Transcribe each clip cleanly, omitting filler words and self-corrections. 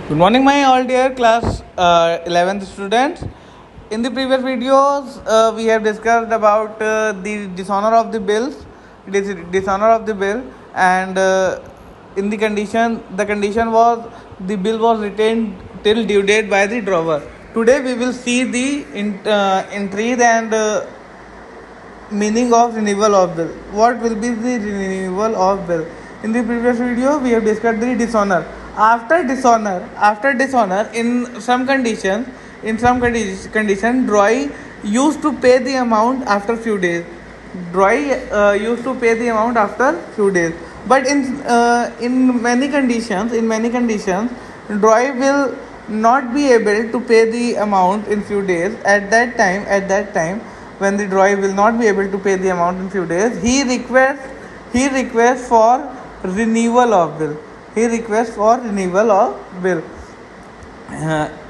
Good morning, my all dear class 11th students. In the previous videos, we have discussed about the dishonor of the bills, dishonor of the bill, and in the condition was the bill was retained till due date by the drawer. Today, we will see the entries and meaning of renewal of bill. What will be the renewal of bill? In the previous video, we have discussed the dishonor. After dishonor, in some condition, DROI used to pay the amount after few days. DROI used to pay the amount after few days. But in many conditions, DROI will not be able to pay the amount in few days. At that time, when the DROI will not be able to pay the amount in few days, he requests for renewal of bill.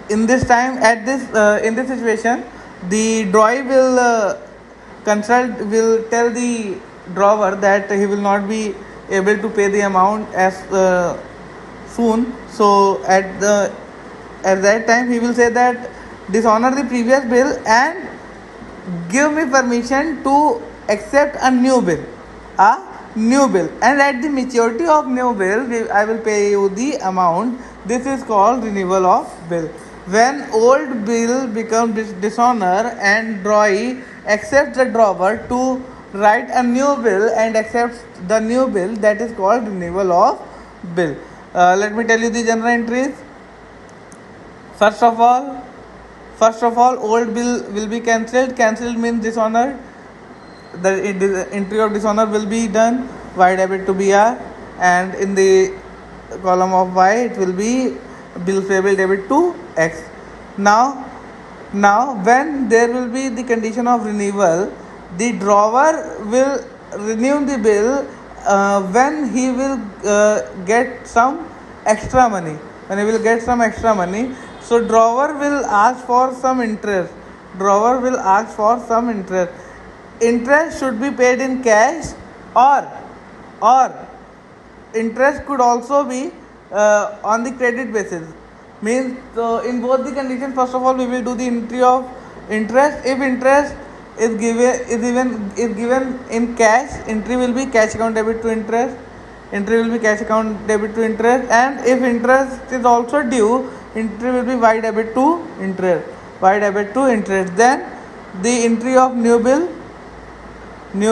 In this time, in this situation, the DROI will tell the drawer that he will not be able to pay the amount as soon. So at that time, he will say that dishonor the previous bill and give me permission to accept a new bill. And at the maturity of new bill, I will pay you the amount. This is called renewal of bill. When old bill becomes dishonor and DROI accepts the drawer to write a new bill and accepts the new bill, that is called renewal of bill. Let me tell you the general entries. First of all, old bill will be cancelled. Cancelled means dishonored. The entry of dishonor will be done y debit to BR, and in the column of Y it will be bill payable debit to X. Now when there will be the condition of renewal, the drawer will renew the bill when he will get some extra money. So drawer will ask for some interest. Interest should be paid in cash, or interest could also be on the credit basis. Means in both the conditions, first of all we will do the entry of interest. If interest is given in cash, entry will be cash account debit to interest. And if interest is also due, entry will be y debit to interest. Then the entry of new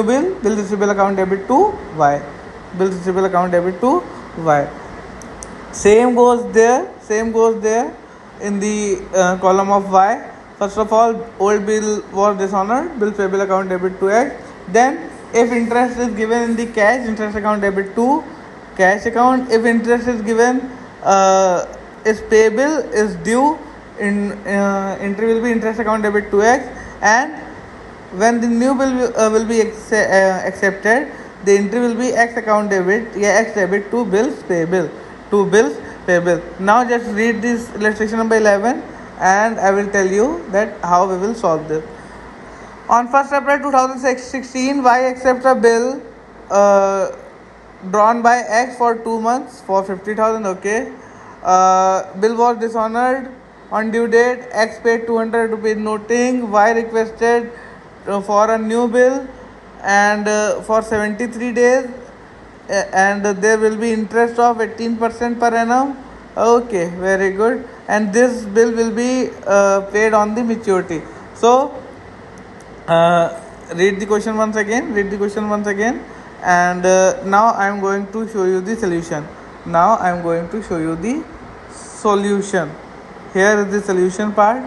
bill receivable account debit to Y. Same goes there in the column of Y. First of all, old bill was dishonored, bill payable account debit to X. Then if interest is given in the cash, interest account debit to cash account. If interest is given is payable, is due, entry will be interest account debit to X. And when the new bill will be accepted, the entry will be X account debit, X debit to bills payable. Now just read this illustration number 11 and I will tell you that how we will solve this. On 1st April 2016, Y accepts a bill drawn by X for 2 months for 50,000. Okay. Bill was dishonored. On due date, X paid 200 rupees noting. Y requested for a new bill and for 73 days, and there will be interest of 18% per annum. Okay, very good. And this bill will be paid on the maturity. So read the question once again, and now I am going to show you the solution. Here is the solution part.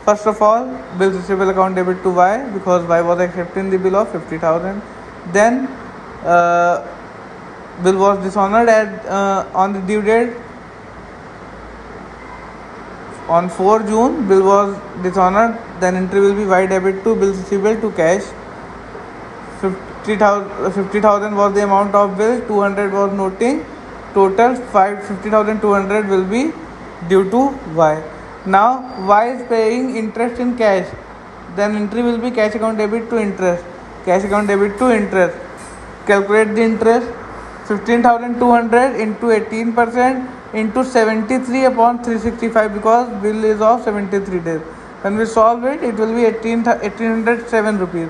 First of all, bill receivable account debit to Y, because Y was accepting the bill of 50,000. Then bill was dishonored on the due date. On 4 June, bill was dishonored. Then entry will be Y debit to bill receivable to cash. 50,000 was the amount of bill. 200 was noting. Total 50,200 will be due to Y. Now Y is paying interest in cash. Then entry will be cash account debit to interest. Calculate the interest. 15,200 into 18% into 73 upon 365, because bill is of 73 days. When we solve it, it will be 1807 rupees.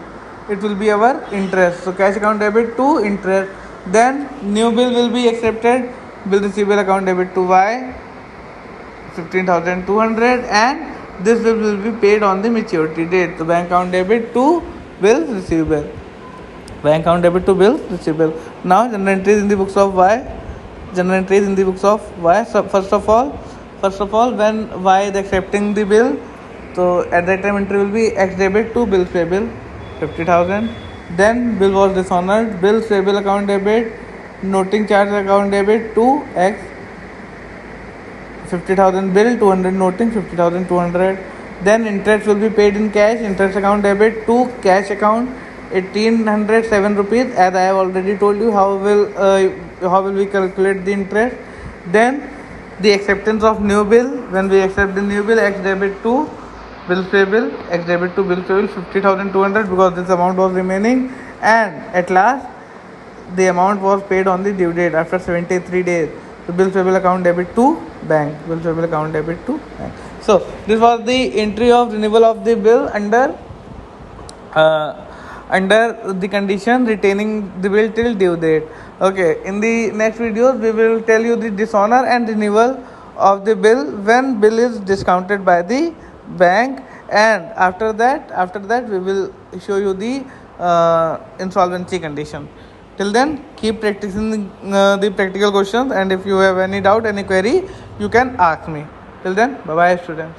It will be our interest. So cash account debit to interest. Then new bill will be accepted. Bill receivable account debit to Y, 15,200, and this bill will be paid on the maturity date. So bank account debit to bill receivable. Bank account debit to bill receivable. Now general entries in the books of Y. General entries in the books of Y. So first of all, when Y is accepting the bill, so at that time entry will be X debit to bill payable, 50,000. Then bill was dishonored. Bill payable account debit, noting charge account debit to X, 50,000 bill, 200 noting, 50,200. Then interest will be paid in cash. Interest account debit to cash account, 1,807 rupees. As I have already told you, how will we calculate the interest. Then the acceptance of new bill. When we accept the new bill, X debit to bill payable, X debit to bill payable, 50,200, because this amount was remaining. And at last the amount was paid on the due date after 73 days. So bill payable account debit to bank. Bill payable account debit to bank. So this was the entry of renewal of the bill under the condition retaining the bill till due date. Okay, in the next videos we will tell you the dishonor and renewal of the bill when bill is discounted by the bank, and after that we will show you the insolvency condition. Till then, keep practicing the practical questions, and if you have any doubt, any query, you can ask me. Till then, bye bye students.